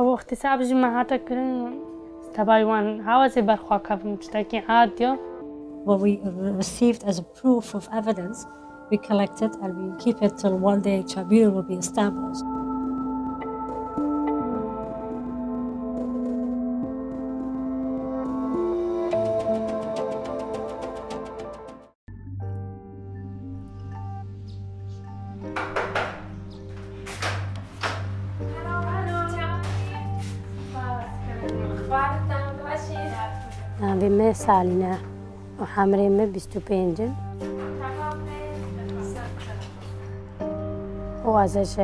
او اختصاب جماعات كرن تبايوان هاوزي برخوا كفن تشتكي عاديو. What we received as a proof of evidence, we collect it and we keep it till one day tribunal will be established. بما سالنا وحمرين ما بيستوبينجن وازش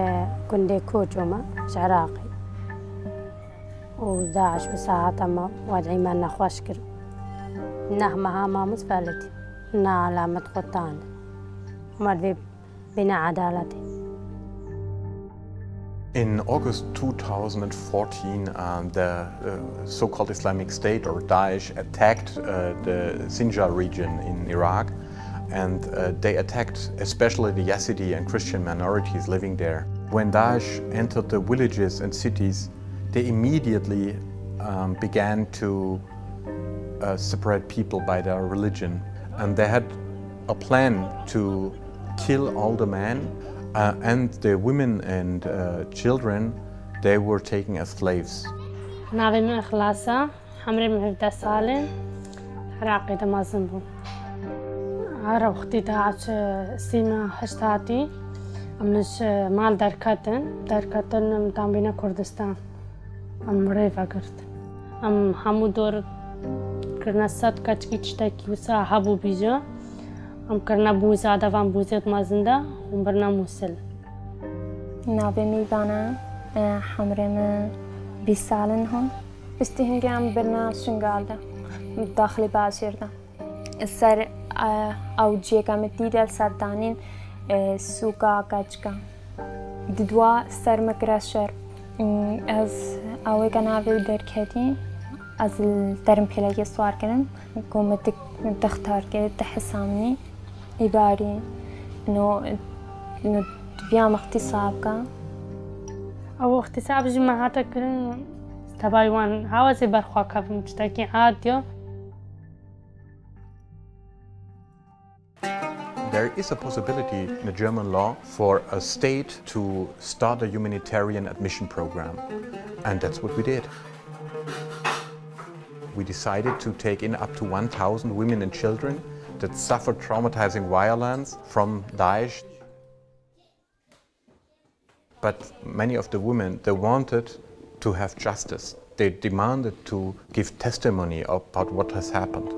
كندي كوجوما عراقي وداعش وساعات ما وادعي ما نخواشكر نهمها ما مزفلتي نا علامة قطان مرضي بنا عدالتي. In August 2014, the so-called Islamic State or Daesh attacked the Sinjar region in Iraq, and they attacked especially the Yazidi and Christian minorities living there. When Daesh entered the villages and cities, they immediately began to separate people by their religion, and they had a plan to kill all the men. And the women and children, they were taken as slaves. نابي من إخلاصا حمري من هفدا سالين عراقي دمازن بو عرب اختي داعش سيما حشتاتي أمنش مال دركتن متام بينا كردستان أم ريفا قرد أم همو دور كرنا سات كچكي چتاكي وسا هبو بيجا أم كرنا بوزا دوام بوزيت مازندا ومبرنا موسل. نابي ميبانا حمرم بيسالن هم بستهنجي أم برنا شنغالدا متداخلي بازيردا السر أو جيكا متيدا السردانين سوكا كاچكا ددوا سر مكراشر از أوي كنابي دركتي از الترم بيلاجي سوار كنم كومتك تختار كده تحسامني إباري إنه بيام اختصابك أو اختصاب جماعات كرن تبايوان هاوزي برخوا كفن تشتكي عاديو. There is a possibility in the German law for a state to start a humanitarian admission program, and that's what we did. We decided to take in up to 1,000 women and children that suffered traumatizing violence from Daesh. But many of the women, they wanted to have justice. They demanded to give testimony about what has happened.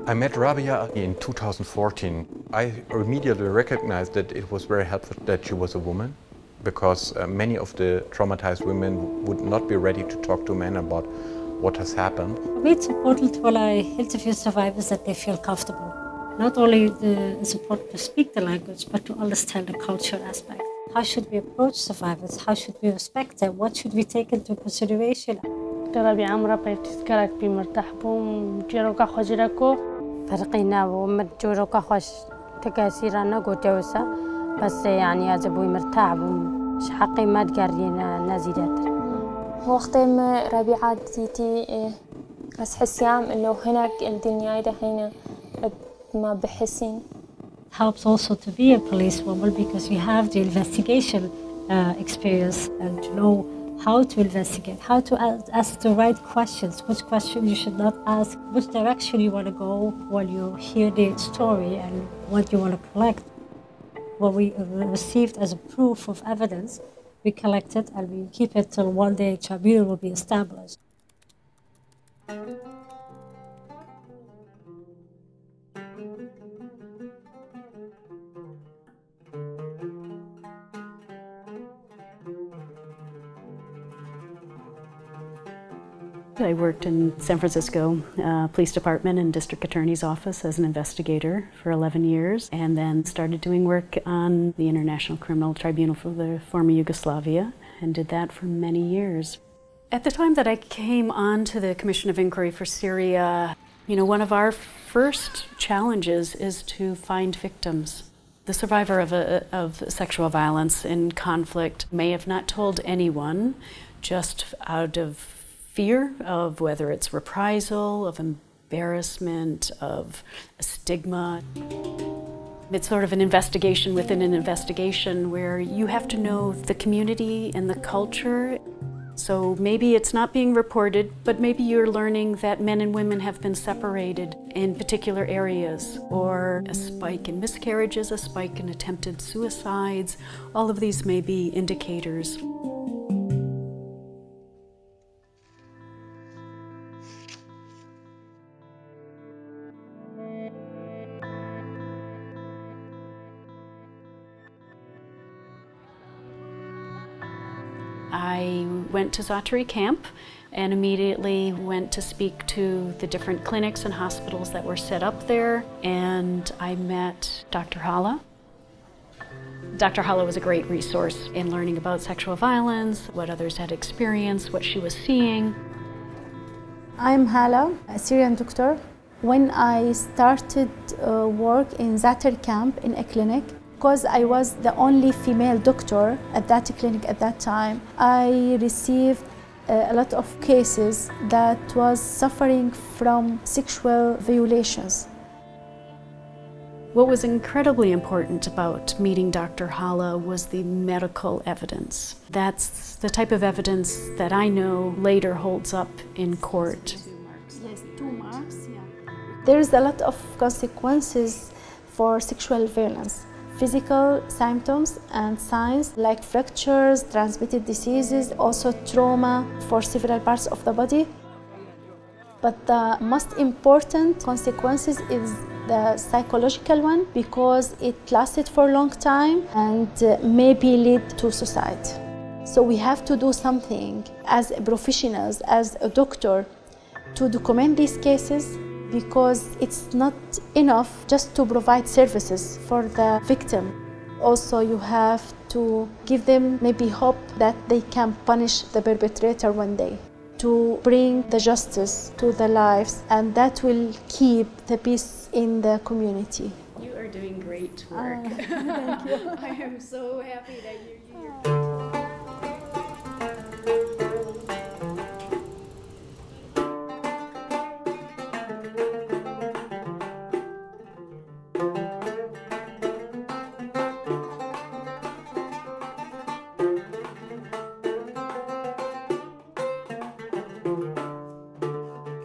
I met Rabia in 2014. I immediately recognized that it was very helpful that she was a woman, because many of the traumatized women would not be ready to talk to men about what has happened. For me, it's important when I interview survivors that they feel comfortable. Not only it's important to speak the language, but to understand the culture aspect. How should we approach survivors? How should we respect them? What should we take into consideration? ترى بعمرة بيتذكرك بمرتاح بوم جيروكا خجركو فرقينا ومتجوروكا خوش تكاسيرانا قوتوسا بس يعني أزبوي مرتاح بوم مش حقي ما تقرينا نزيدات. وقت ما ربيعات ديتي أحسيام إنه هناك الدنيا ده هنا ما بحسين. Helps also to be a policewoman because you have the investigation experience and to know how to investigate, how to ask the right questions, which question you should not ask, which direction you want to go when you hear the story and what you want to collect. What we received as a proof of evidence, we collect it and we keep it till one day tribunal will be established. I worked in San Francisco Police Department and District Attorney's Office as an investigator for 11 years, and then started doing work on the International Criminal Tribunal for the former Yugoslavia, and did that for many years. At the time that I came on to the Commission of Inquiry for Syria, You know, one of our first challenges is to find victims. The survivor of sexual violence in conflict may have not told anyone, just out of fear of whether it's reprisal, of embarrassment, of a stigma. It's sort of an investigation within an investigation where you have to know the community and the culture. So maybe it's not being reported, but maybe you're learning that men and women have been separated in particular areas, or a spike in miscarriages, a spike in attempted suicides. All of these may be indicators. I went to Zatari camp and immediately went to speak to the different clinics and hospitals that were set up there, and I met Dr. Hala. Dr. Hala was a great resource in learning about sexual violence, what others had experienced, what she was seeing. I'm Hala, a Syrian doctor. When I started work in Zatari camp in a clinic, because I was the only female doctor at that clinic at that time, I received a lot of cases that was suffering from sexual violations. What was incredibly important about meeting Dr. Hala was the medical evidence. That's the type of evidence that I know later holds up in court. Yes, 2 marks, yeah. There's a lot of consequences for sexual violence. Physical symptoms and signs like fractures, transmitted diseases, also trauma for several parts of the body. But the most important consequences is the psychological one, because it lasted for a long time and maybe lead to suicide. So we have to do something as professionals, as a doctor, to document these cases, because it's not enough just to provide services for the victim. Also, you have to give them maybe hope that they can punish the perpetrator one day, to bring the justice to their lives, and that will keep the peace in the community. You are doing great work. Thank you. I am so happy that you're here.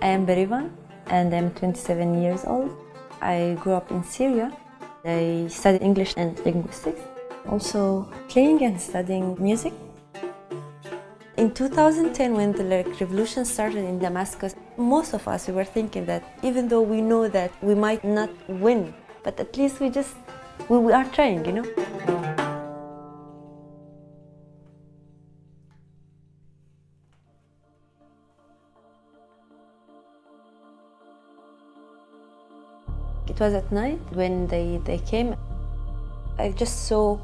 I am Berivan and I'm 27 years old. I grew up in Syria. I studied English and linguistics, also playing and studying music. In 2010, when the revolution started in Damascus, most of us were thinking that even though we know that we might not win, but at least we are trying, you know. It was at night when they came. I just saw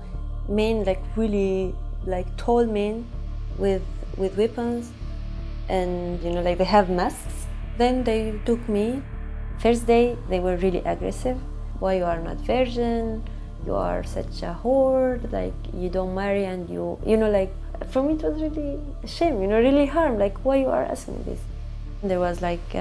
men, like really tall men with weapons, and you know, like they have masks. Then they took me. First day they were really aggressive. Why you are not virgin? You are such a whore. Like you don't marry, and you know, like for me it was really a shame. You know, really harm. Like why you are asking me this? There was like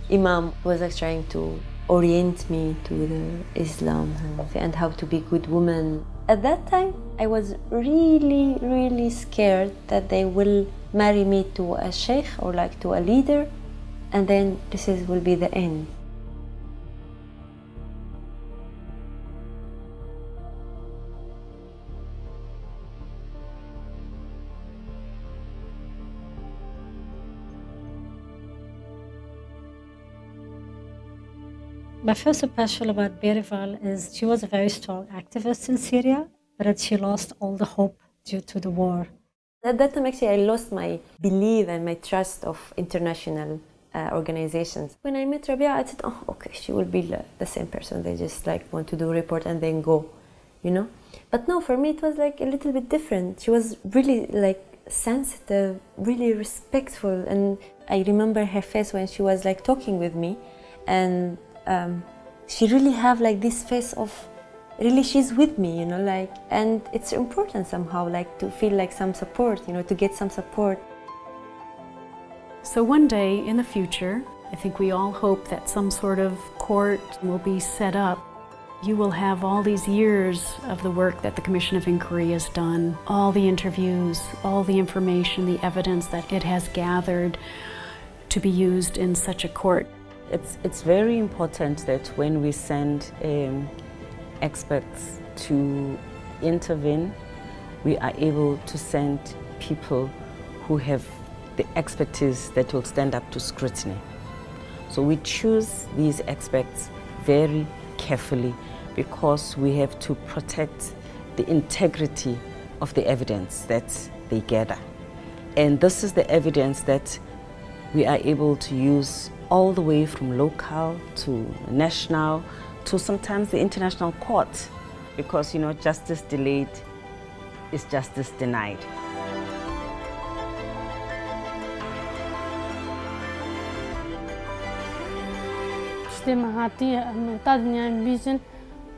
Imam who was like trying to orient me to the Islam and how to be a good woman. At that time, I was really, really scared that they will marry me to a sheikh or like to a leader, and then this will be the end. My first impression about Berivan is she was a very strong activist in Syria, but she lost all the hope due to the war. At that time, actually, I lost my belief and my trust of international organizations. When I met Rabia, I said, oh, okay, she will be the same person. They just like want to do a report and then go, you know? But no, for me, it was like a little bit different. She was really like sensitive, really respectful. And I remember her face when she was like talking with me. and she really have like this face of really she's with me, you know, like, and it's important somehow like to feel like some support, you know, to get some support. So one day in the future, I think we all hope that some sort of court will be set up. You will have all these years of the work that the Commission of Inquiry has done, all the interviews, all the information, the evidence that it has gathered to be used in such a court. It's very important that when we send experts to intervene, we are able to send people who have the expertise that will stand up to scrutiny. So we choose these experts very carefully because we have to protect the integrity of the evidence that they gather. And this is the evidence that we are able to use all the way from local to national to sometimes the international court, because, you know, justice delayed is justice denied. هاتي متادني بيجن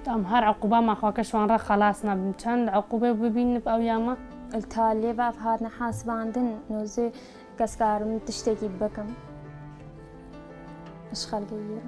تأمهر عقوبة ما خواكش وان خلاصنا بمشان عقوبة ببين بأوياما التالي بقى هادنا حاسب عندن نوزي كسكار تشتكي بكم اشغال غير